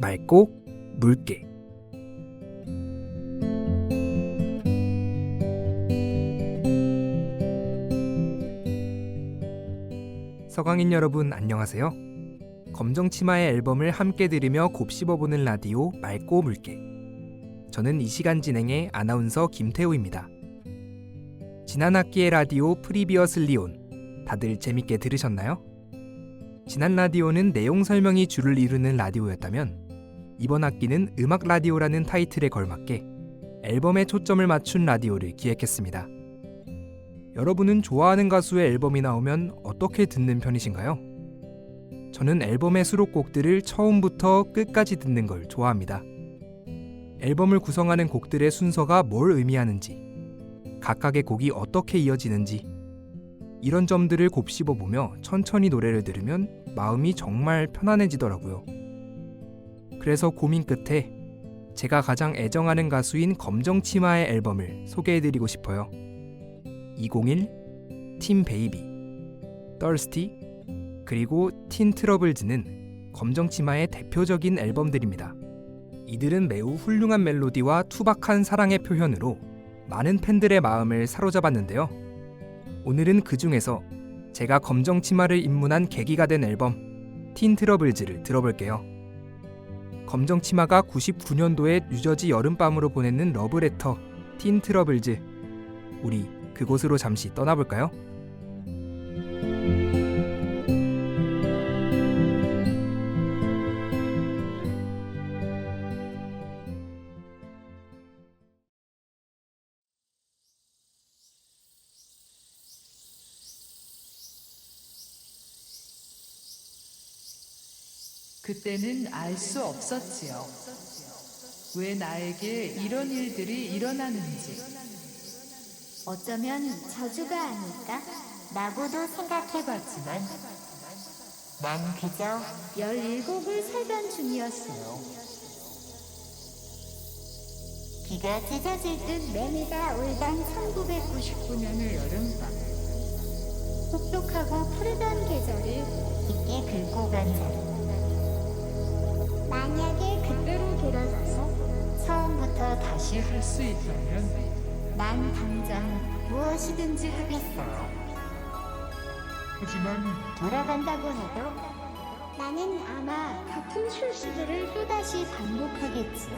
맑고 묽게. 서강인 여러분 안녕하세요. 검정치마의 앨범을 함께 들으며 곱씹어보는 라디오 맑고 묽게. 저는 이 시간 진행의 아나운서 김태우입니다. 지난 학기의 라디오 프리비어슬리 온 다들 재밌게 들으셨나요? 지난 라디오는 내용 설명이 주를 이루는 라디오였다면 이번 학기는 음악 라디오라는 타이틀에 걸맞게 앨범에 초점을 맞춘 라디오를 기획했습니다. 여러분은 좋아하는 가수의 앨범이 나오면 어떻게 듣는 편이신가요? 저는 앨범의 수록곡들을 처음부터 끝까지 듣는 걸 좋아합니다. 앨범을 구성하는 곡들의 순서가 뭘 의미하는지, 각각의 곡이 어떻게 이어지는지, 이런 점들을 곱씹어보며 천천히 노래를 들으면 마음이 정말 편안해지더라고요. 그래서 고민 끝에 제가 가장 애정하는 가수인 검정치마의 앨범을 소개해드리고 싶어요. 201, 팀 베이비, Thirsty, 그리고 틴 트러블즈는 검정치마의 대표적인 앨범들입니다. 이들은 매우 훌륭한 멜로디와 투박한 사랑의 표현으로 많은 팬들의 마음을 사로잡았는데요. 오늘은 그 중에서 제가 검정치마를 입문한 계기가 된 앨범 틴 트러블즈를 들어볼게요. 검정치마가 99년도에 뉴저지 여름밤으로 보내는 러브레터 틴 트러블즈, 우리 그곳으로 잠시 떠나볼까요? 그때는 알 수 없었지요. 왜 나에게 이런 일들이 일어나는지. 어쩌면 저주가 아닐까? 라고도 생각해봤지만 난 그저 17을 살던 중이었어요. 비가 찢어질 듯 매미가 울던 1999년의 여름밤. 혹독하고 푸르던 계절을 깊게 긁고 간 사람. 만약에 그때로 돌아가서 처음부터 다시 할 수 있다면 난 당장 무엇이든지 하겠어요. 하지만 돌아간다고 해도 나는 아마 같은 실수들을 또다시 반복하겠지요.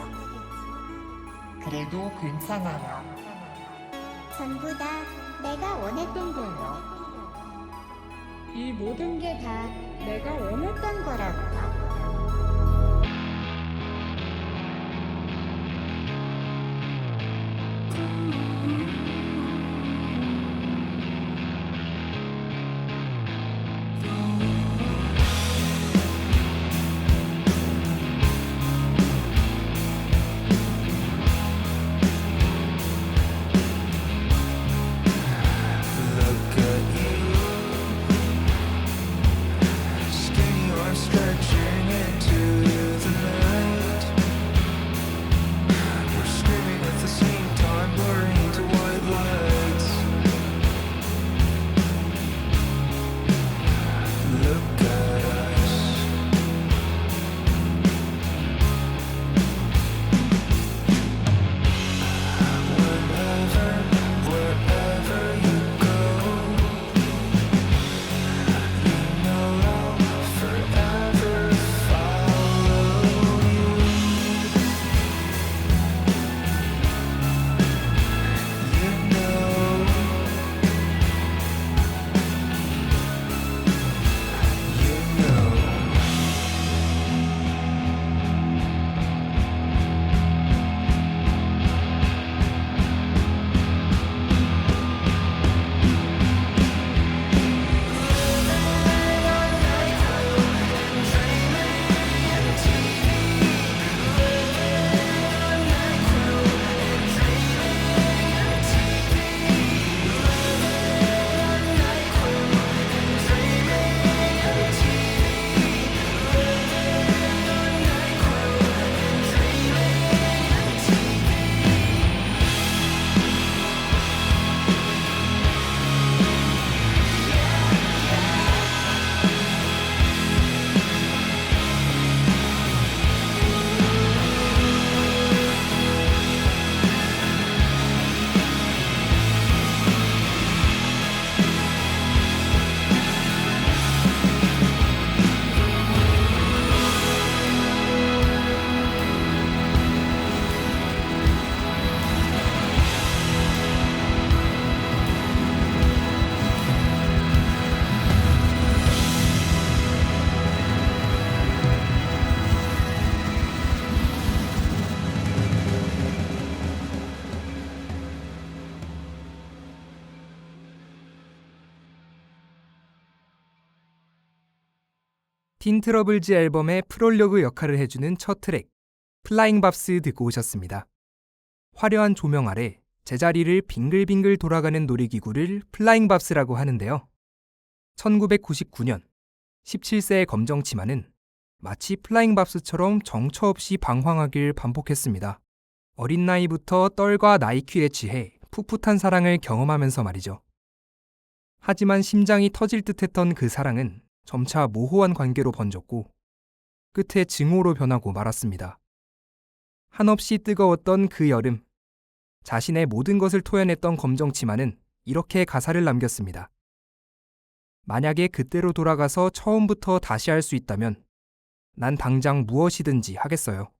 그래도 괜찮아요. 전부 다 내가 원했던 거예요. 이 모든 게 다 내가 원했던 거라고요. Look at you, skinny or stretching 틴트러블즈 앨범의 프롤로그 역할을 해주는 첫 트랙 플라잉 밥스 듣고 오셨습니다. 화려한 조명 아래 제자리를 빙글빙글 돌아가는 놀이기구를 플라잉 밥스라고 하는데요. 1999년 17세의 검정치마는 마치 플라잉 밥스처럼 정처 없이 방황하길 반복했습니다. 어린 나이부터 떨과 나이퀴에 취해 풋풋한 사랑을 경험하면서 말이죠. 하지만 심장이 터질 듯했던 그 사랑은 점차 모호한 관계로 번졌고 끝에 증오로 변하고 말았습니다. 한없이 뜨거웠던 그 여름, 자신의 모든 것을 토해냈던 검정치마는 이렇게 가사를 남겼습니다. 만약에 그때로 돌아가서 처음부터 다시 할 수 있다면 난 당장 무엇이든지 하겠어요.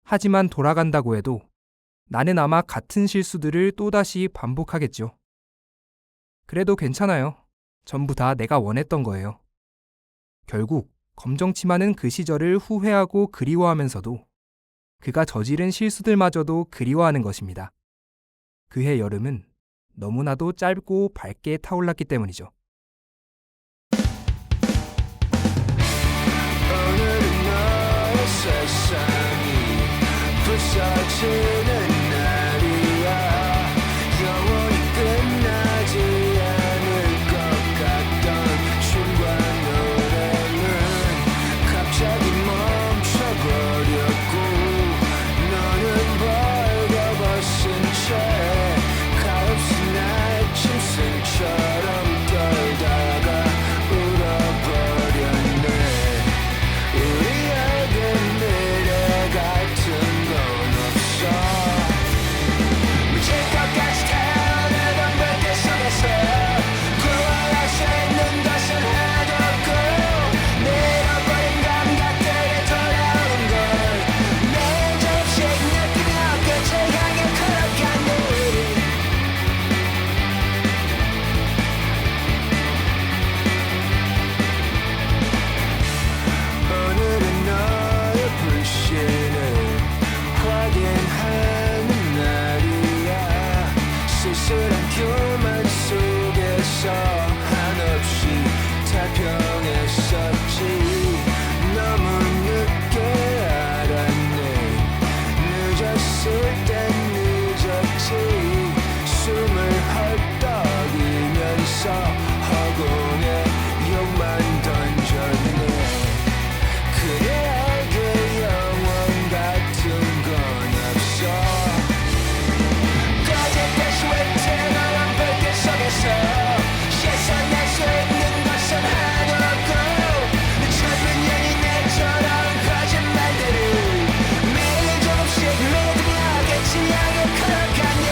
하지만 돌아간다고 해도 나는 아마 같은 실수들을 또다시 반복하겠죠. 그래도 괜찮아요. 전부 다 내가 원했던 거예요. 결국 검정치마는 그 시절을 후회하고 그리워하면서도 그가 저지른 실수들마저도 그리워하는 것입니다. 그해 여름은 너무나도 짧고 밝게 타올랐기 때문이죠. 오늘은 너의 세상이 부서지는 날이야. 영원히 끝나지 않을 것 같던 춤과 노래는 갑자기 멈춰버렸고 너는 벌거벗은 채 가엾은 아침승처럼 떨다가 울어버렸네. 우리에게 미래 같은 건 없어. 미칠 것 같이 태어나던 불빛 속에서 구원할 수 있는 것은 하나도 없고 내 잃어버린 감각들이 돌아오는 걸 매일 조금씩 느끼며 끝을 향해 걸어가네. 오늘은 너의 불신을 확인하는 날이야. 쓸쓸한 교만 속에서 한없이 태평했었지. 너무 늦게 알았네. 늦었을 땐 늦었지. 숨을 헐떡이면서 허공에 욕만 던졌네. 그대에게 영원 같은 건 없어. 꺼질 듯이 외트어난 불빛 속에서 씻어낼 수 있는 것은 하나도 없고 젊은 연인애처럼 거짓말들을 매일 조금씩 믿으며 끝을 향해 걸어가니.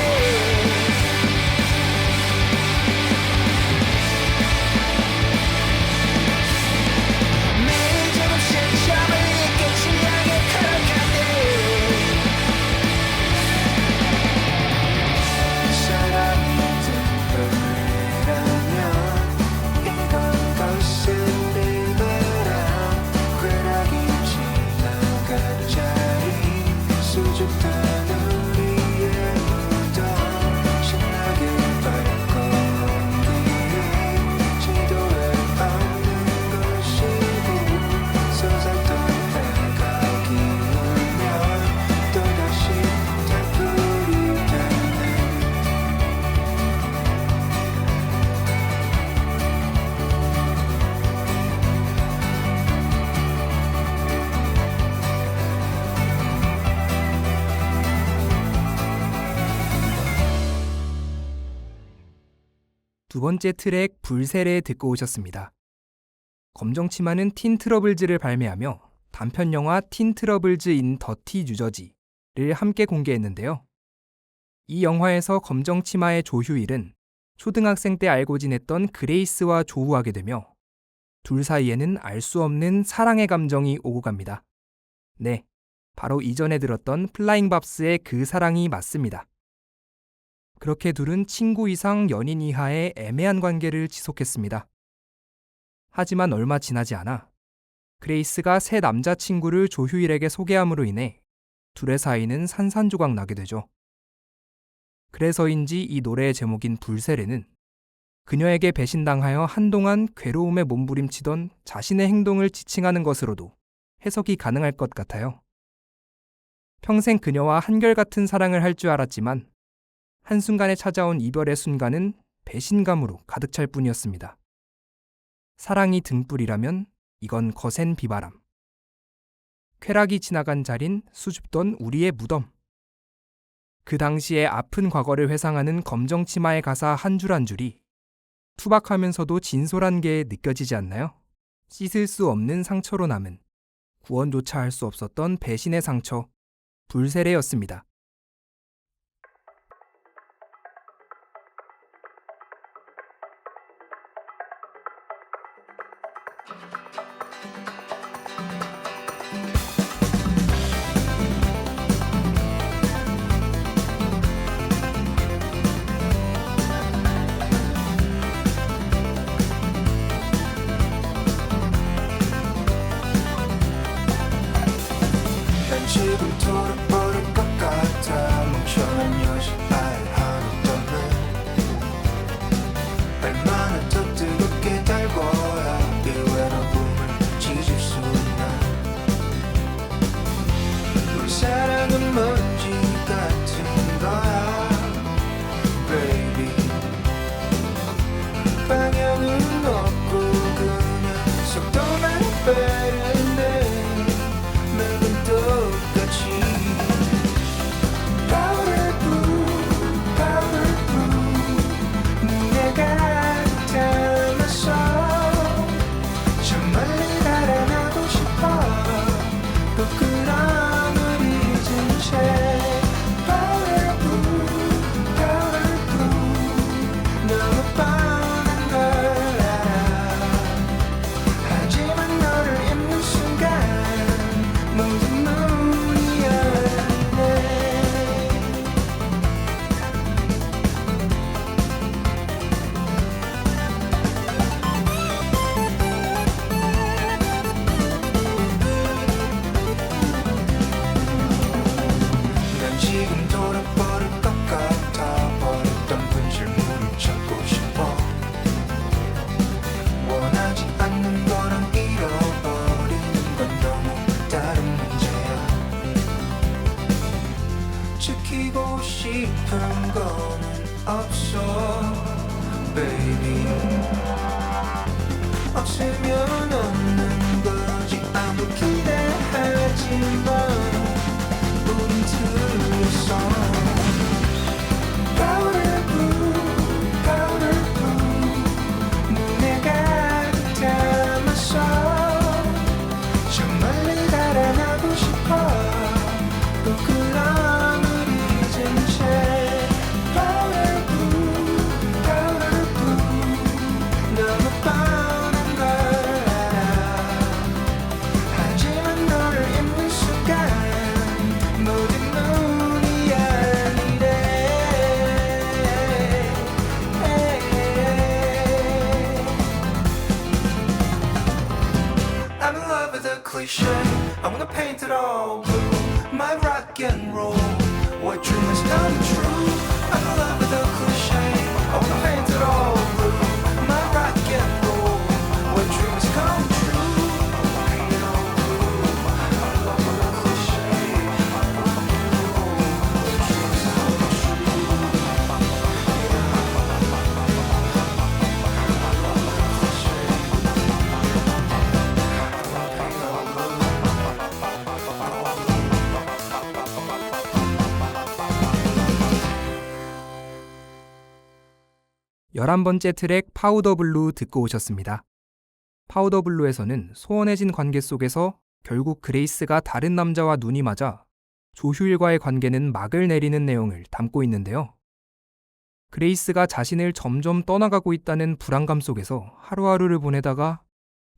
매일 조금씩 점을 끝을 향해 걸어가니. 사랑이 든든하면 이건 것은 비바람. 쾌락이 지나가는 자리 수줍던 우리의 무덤. 신나게 밝고 온기에 지도에 없는 것이고 솟았던 해가 기우면 또다시 달풀이 되네. 두 번째 트랙 불세례 듣고 오셨습니다. 검정치마는 틴트러블즈를 발매하며 단편 영화 틴트러블즈 인 더티 뉴저지를 함께 공개했는데요. 이 영화에서 검정치마의 조휴일은 초등학생 때 알고 지냈던 그레이스와 조우하게 되며 둘 사이에는 알 수 없는 사랑의 감정이 오고 갑니다. 네, 바로 이전에 들었던 플라잉 밥스의 그 사랑이 맞습니다. 그렇게 둘은 친구 이상 연인 이하의 애매한 관계를 지속했습니다. 하지만 얼마 지나지 않아 그레이스가 새 남자친구를 조휴일에게 소개함으로 인해 둘의 사이는 산산조각 나게 되죠. 그래서인지 이 노래의 제목인 불세례는 그녀에게 배신당하여 한동안 괴로움에 몸부림치던 자신의 행동을 지칭하는 것으로도 해석이 가능할 것 같아요. 평생 그녀와 한결같은 사랑을 할 줄 알았지만 한순간에 찾아온 이별의 순간은 배신감으로 가득 찰 뿐이었습니다. 사랑이 등불이라면 이건 거센 비바람. 쾌락이 지나간 자린 수줍던 우리의 무덤. 그 당시의 아픈 과거를 회상하는 검정치마의 가사 한 줄 한 줄이 투박하면서도 진솔한 게 느껴지지 않나요? 씻을 수 없는 상처로 남은 구원조차 할 수 없었던 배신의 상처, 불세례였습니다. 난 지금 돌아버릴 것 같아. 멍청한 여자 알 하루 떠나. 얼마나 더 뜨겁게 달궈야 이 외로움을 지질 수 있나. 우리 사랑은 먼지 같은 거야 baby. 방향은 없고 그냥 속도만 빠른데 맵은 똑같이 powder blue 눈에 감았어. 저 멀리 달아나고 싶어. 부끄러움을 잊은 채 powder blue 너무 뻔한 걸 알아. 하지만 너를 입는 순간 모든 문이 열리네. 난 지금 돌아버릴 것 같아. 버렸던 분실물을 찾고 싶어. 원하지 않는 거랑 잃어버리는 건 너무 다른 문제야. 지키고 싶은 거는 없어 baby. 없으면 없는 거지. 아무 기대하지 마. 우린 틀렸어. powder blue 눈에 감았어. 저 멀리 달아나고 싶어. 부끄러움을 잊은 채 powder blue 너무 뻔한 걸 알아. 하지만 너를 입는 순간 모든 문이 열리네. I'm in love with the cliche. I wanna paint it all blue. My rock and roll, what dream is coming true. I'm in love with the cliche. I wanna paint it all blue. My rock and roll, what dream is coming true. Paint it all blue. I love the cliche. What dream is coming 열한 번째 트랙 파우더 블루 듣고 오셨습니다. 파우더 블루에서는 소원해진 관계 속에서 결국 그레이스가 다른 남자와 눈이 맞아 조휴일과의 관계는 막을 내리는 내용을 담고 있는데요. 그레이스가 자신을 점점 떠나가고 있다는 불안감 속에서 하루하루를 보내다가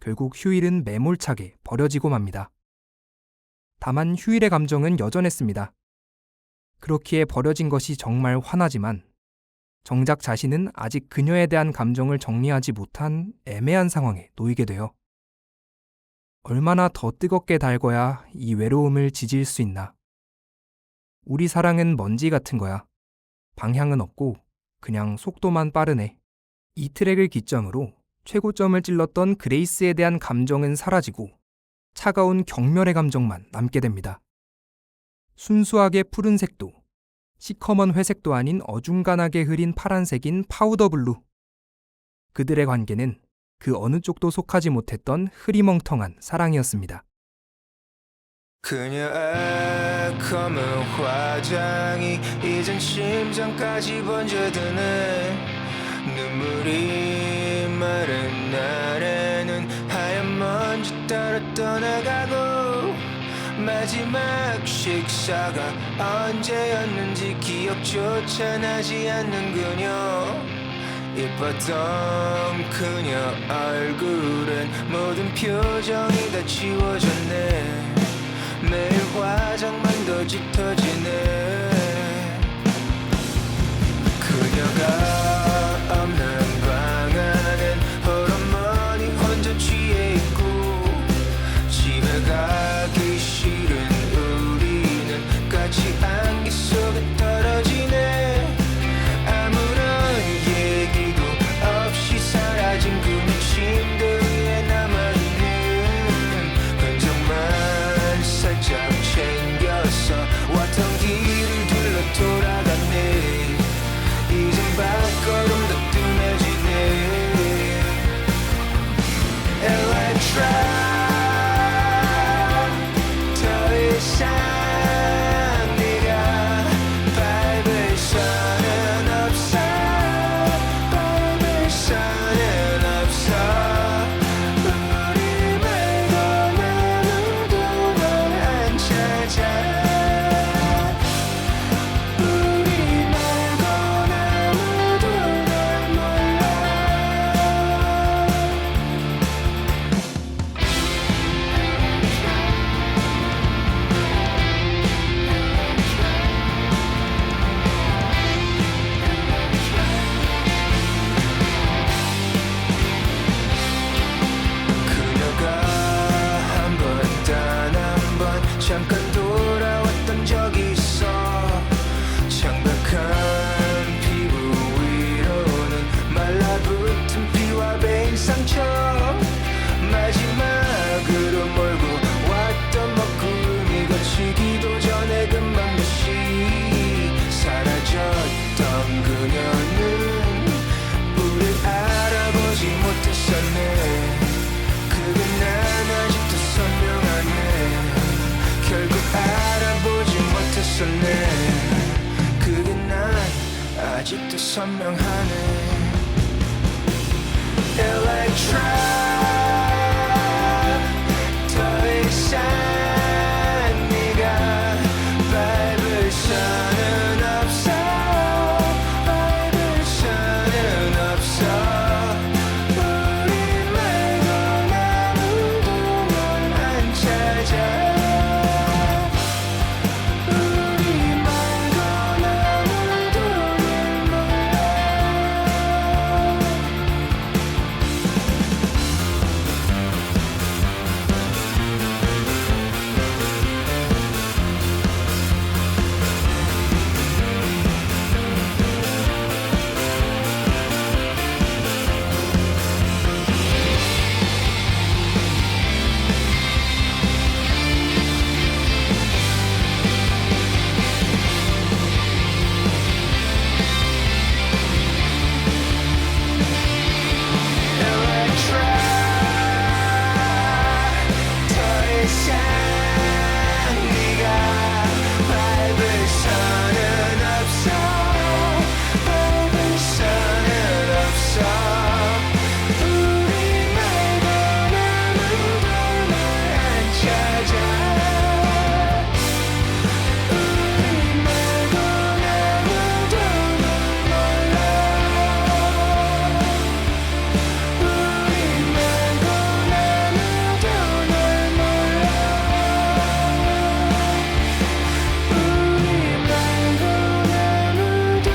결국 휴일은 매몰차게 버려지고 맙니다. 다만 휴일의 감정은 여전했습니다. 그렇기에 버려진 것이 정말 화나지만 정작 자신은 아직 그녀에 대한 감정을 정리하지 못한 애매한 상황에 놓이게 돼요. 얼마나 더 뜨겁게 달궈야 이 외로움을 지질 수 있나. 우리 사랑은 먼지 같은 거야. 방향은 없고 그냥 속도만 빠르네. 이 트랙을 기점으로 최고점을 찔렀던 그레이스에 대한 감정은 사라지고 차가운 경멸의 감정만 남게 됩니다. 순수하게 푸른색도 시커먼 회색도 아닌 어중간하게 흐린 파란색인 파우더 블루. 그들의 관계는 그 어느 쪽도 속하지 못했던 흐리멍텅한 사랑이었습니다. 그녀의 검은 화장이 이젠 심장까지 번져드네. 눈물이 마른 날에는 하얀 먼지 따라 떠나가고 마지막 식사가 언제였는지 기억조차 나지 않는 그녀. 이뻤던 그녀 얼굴엔 모든 표정이 다 지워졌네. 매일 화장만 더 짙어지네. 그녀가 없는 방 안엔 홀어머니 혼자 취해 있고 집에 가기 싫은 우리는 같이 안개 속에 떨어지네. 아무런 얘기도 없이 사라진 그녀 침대 위에 남아있는 흔적만 살짝 챙겨서 왔던 길을 둘러 돌아갔네. 이젠 발걸음도 뜸해지네. Electra 더 이상 네가 밟을 수는 없어. 밟을 수는 없어. 우리 말고 아무도 널 안 찾아. 우리 말고 아무도 널 몰라. 그녀가 한 번, 단 한 번 잠깐 돌아왔던 적이 있어. 창백한 피부 위로는 말라붙은 피와 베인 상처. 마지막으로 몰고 왔던 먹구름이 거치기도 전에 금방 다시 사라졌던 그녀는 우릴 알아보지 못했었네. 그게 난 아직도 선명하네. 결국 알아보지 못했었네. 그게 난 아직도 선명하네. Electra 더 이상 네가 밟을 수는 없어. 밟을 수는 없어. 우리 말고 아무도 널 안 찾아. 우리 말고 아무도 널 몰라. 더 이상 네가 밟을 수는 없어. 밟을 수는 없어. 우리 말고 아무도 널 안 찾아. 우리 말고 아무도 널 몰라. 우리 말고 아무도 널 몰라. 우리 말고 아무도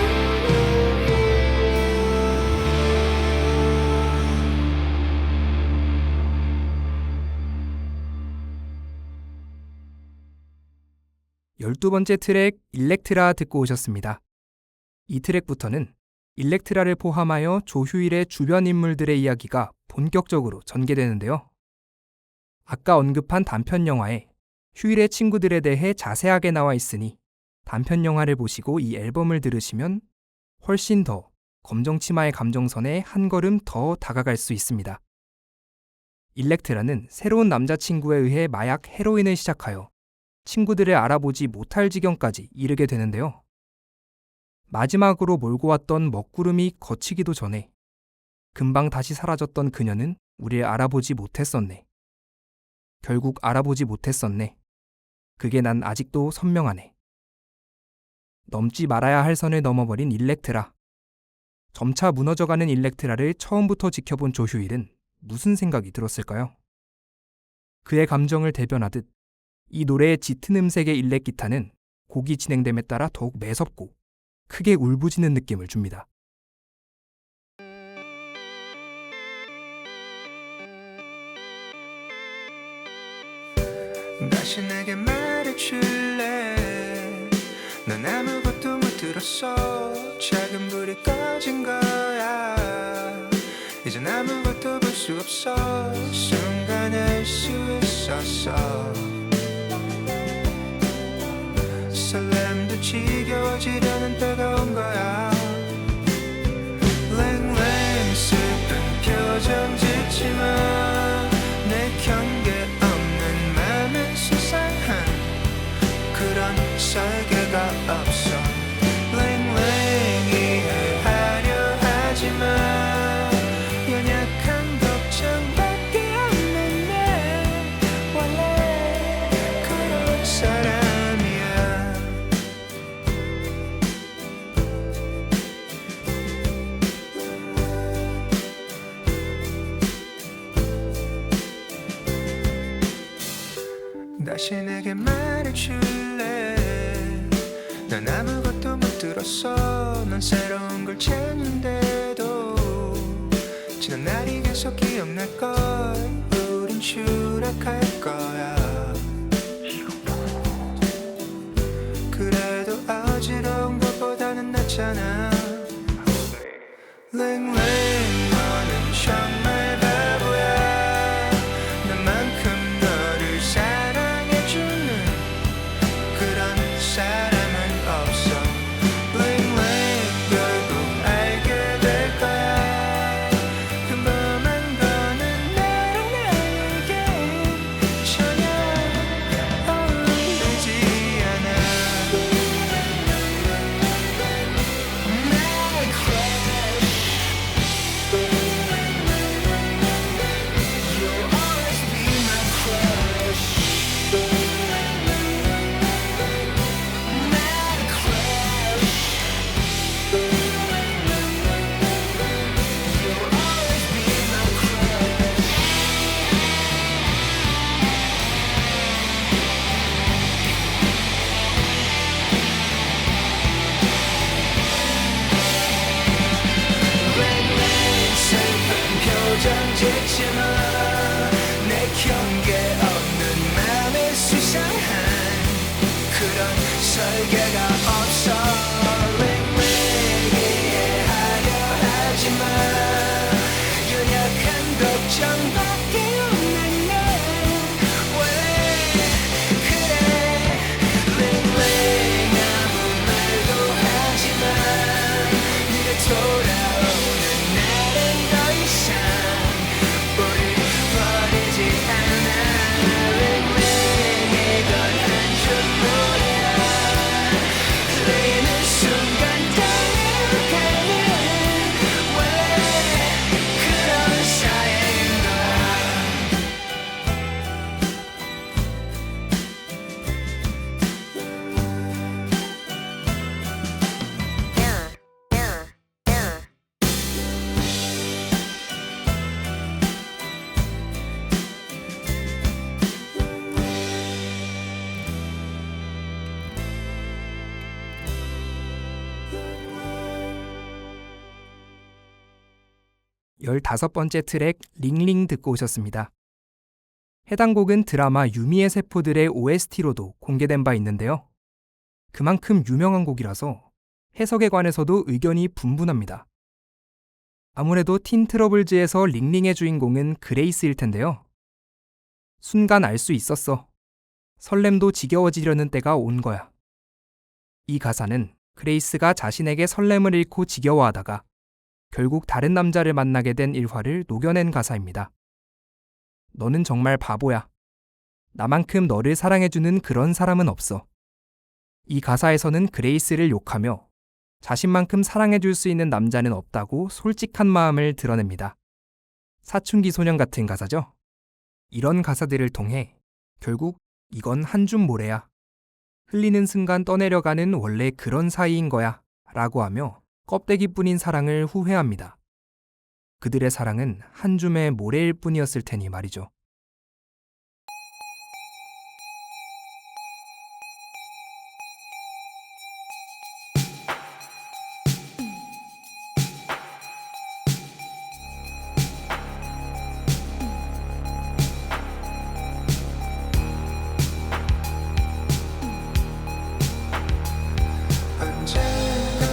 열두 번째 트랙 일렉트라 듣고 오셨습니다. 이 트랙부터는 일렉트라를 포함하여 조휴일의 주변 인물들의 이야기가 본격적으로 전개되는데요. 아까 언급한 단편 영화에 휴일의 친구들에 대해 자세하게 나와 있으니 단편 영화를 보시고 이 앨범을 들으시면 훨씬 더 검정치마의 감정선에 한 걸음 더 다가갈 수 있습니다. 일렉트라는 새로운 남자친구에 의해 마약 헤로인을 시작하여 친구들을 알아보지 못할 지경까지 이르게 되는데요. 마지막으로 몰고 왔던 먹구름이 거치기도 전에 금방 다시 사라졌던 그녀는 우리를 알아보지 못했었네. 결국 알아보지 못했었네. 그게 난 아직도 선명하네. 넘지 말아야 할 선을 넘어버린 일렉트라. 점차 무너져가는 일렉트라를 처음부터 지켜본 조휴일은 무슨 생각이 들었을까요? 그의 감정을 대변하듯 이 노래의 짙은 음색의 일렉 기타는 곡이 진행됨에 따라 더욱 매섭고 크게 울부짖는 느낌을 줍니다. 다시 내게 말해줄래? 넌 아무것도 못 들었어. 작은 불이 꺼진 거야. 이젠 아무것도 볼 수 없어. 순간 알 수 있었어. 설렘도 지겨워지려는 때가 온 거야. 랭랭 슬픈 표정 짓지만 내 경계 없는 맘은 수상한 그런 설계가 없어. 랭랭 이해하려 하지만 연약한 걱정밖에 없는 내 원래 그런 사람이야. 다시 내게 말해줄래? 난 아무것도 못 들었어. 넌 새로운 걸 찾는데도 지난 날이 계속 기억날걸. 우린 추락할 거야. 그래도 어지러운 것보다는 낫잖아. 랭랭 너는 정말 바보야. 나만큼 너를 사랑해주는 그런 사람은 없어. 랭랭 결국 알게 될 거야. 평범한 거는 나랑 나에게 전혀 어울리지 않아. My crush, you'll always be my crush. My crush, you'll always be my crush. 랭랭 슬픈 표정 짓지마. 내 경계 없는 맘에 수상한 그런 설계가 없어. 랭랭 이해하려 하지만 연약한 걱정밖에 없는 내 원래 그래. 랭랭 아무 말도 하지만 네가 돌아오는 날은 더 이상 우릴 버리지 않아. 랭랭 이건 한줌물이야. 들리는 순간 떠나가는 원래 그런 사이인 거야. 열다섯 번째 트랙 링링 듣고 오셨습니다. 해당 곡은 드라마 유미의 세포들의 OST로도 공개된 바 있는데요. 그만큼 유명한 곡이라서 해석에 관해서도 의견이 분분합니다. 아무래도 틴 트러블즈에서 링링의 주인공은 그레이스일 텐데요. 순간 알 수 있었어. 설렘도 지겨워지려는 때가 온 거야. 이 가사는 그레이스가 자신에게 설렘을 잃고 지겨워하다가 결국 다른 남자를 만나게 된 일화를 녹여낸 가사입니다. 너는 정말 바보야. 나만큼 너를 사랑해주는 그런 사람은 없어. 이 가사에서는 그레이스를 욕하며 자신만큼 사랑해줄 수 있는 남자는 없다고 솔직한 마음을 드러냅니다. 사춘기 소년 같은 가사죠? 이런 가사들을 통해 결국 이건 한 줌 모래야. 흘리는 순간 떠내려가는 원래 그런 사이인 거야. 라고 하며 껍데기뿐인 사랑을 후회합니다. 그들의 사랑은 한 줌의 모래일 뿐이었을 테니 말이죠. 언젠가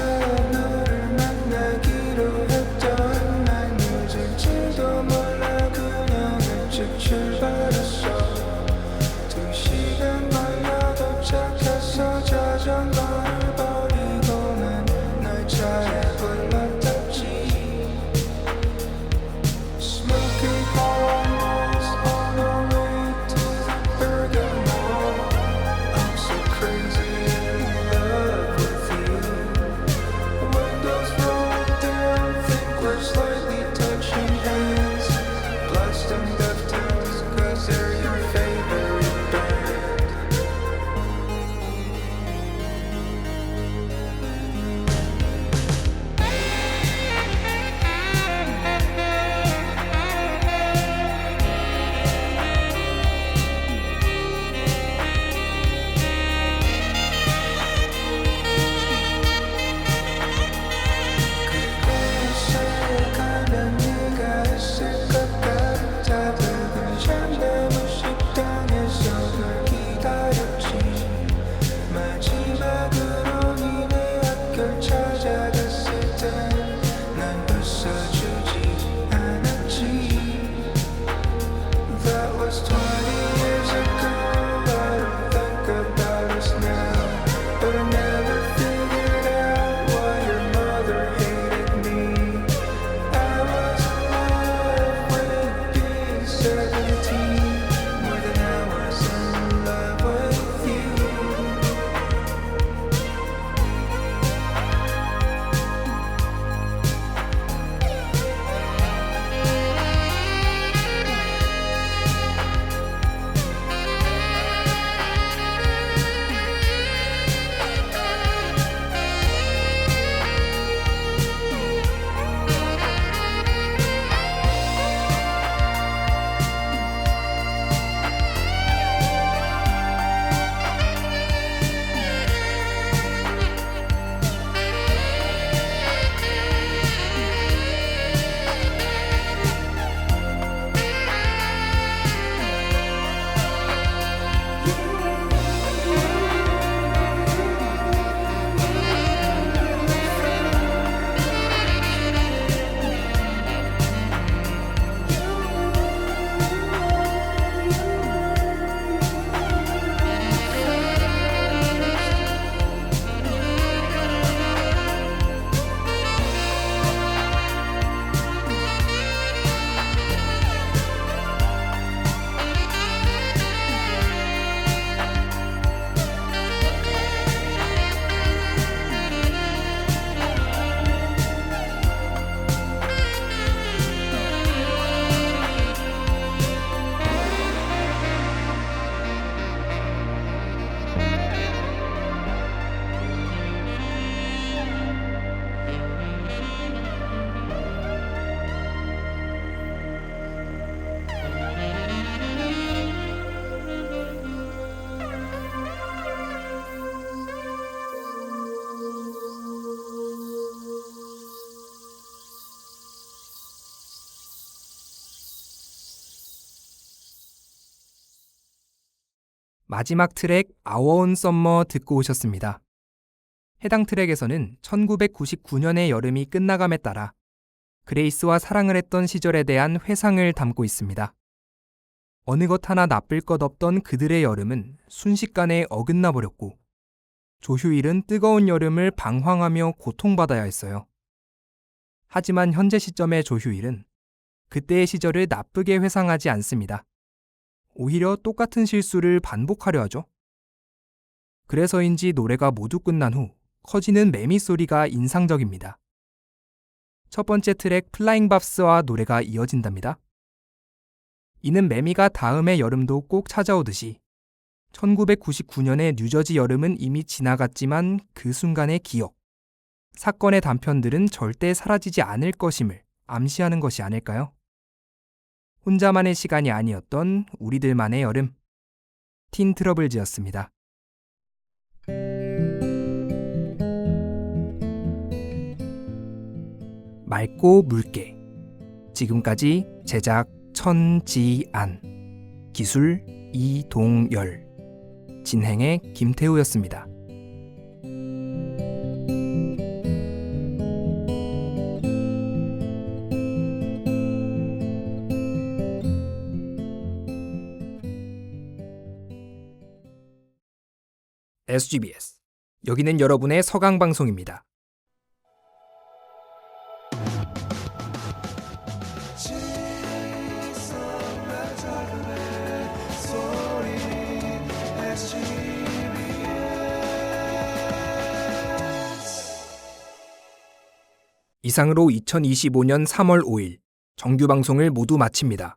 너를 만나기로 했던 난 늦을지도 몰라 그냥 일찍 출발했어 2시간만나 도착해서 자전거를 버리고는 널 차에 올라탔지 Smoking hormones on the way to the Bergamo I'm so crazy in love with you Windows roll down, think we're slightly touching hands Blast them Deftones, cause they're your favorite band 그곳에 가면 네가 있을 것 같아 붉은 샴푸 식당에서 널 기다렸지 마지막으로 니네 학교를 찾아갔을 땐 난 웃어주지 않았지 That was 20 years ago I don't think about us now But I never figured out why your mother hated me I was in love with being 17 More than I was in love with you 마지막 트랙 Our Own Summer 듣고 오셨습니다. 해당 트랙에서는 1999년의 여름이 끝나감에 따라 그레이스와 사랑을 했던 시절에 대한 회상을 담고 있습니다. 어느 것 하나 나쁠 것 없던 그들의 여름은 순식간에 어긋나 버렸고 조휴일은 뜨거운 여름을 방황하며 고통받아야 했어요. 하지만 현재 시점의 조휴일은 그때의 시절을 나쁘게 회상하지 않습니다. 오히려 똑같은 실수를 반복하려 하죠. 그래서인지 노래가 모두 끝난 후 커지는 매미 소리가 인상적입니다. 첫 번째 트랙 플라잉 밥스와 노래가 이어진답니다. 이는 매미가 다음의 여름도 꼭 찾아오듯이 1999년의 뉴저지 여름은 이미 지나갔지만 그 순간의 기억, 사건의 단편들은 절대 사라지지 않을 것임을 암시하는 것이 아닐까요? 혼자만의 시간이 아니었던 우리들만의 여름, 틴 트러블즈였습니다. 맑고 묽게. 지금까지 제작 천지안, 기술 이동열, 진행의 김태우였습니다. SGBS. 여기는 여러분의 서강 방송입니다. 이상으로 2025년 3월 5일 정규 방송을 모두 마칩니다.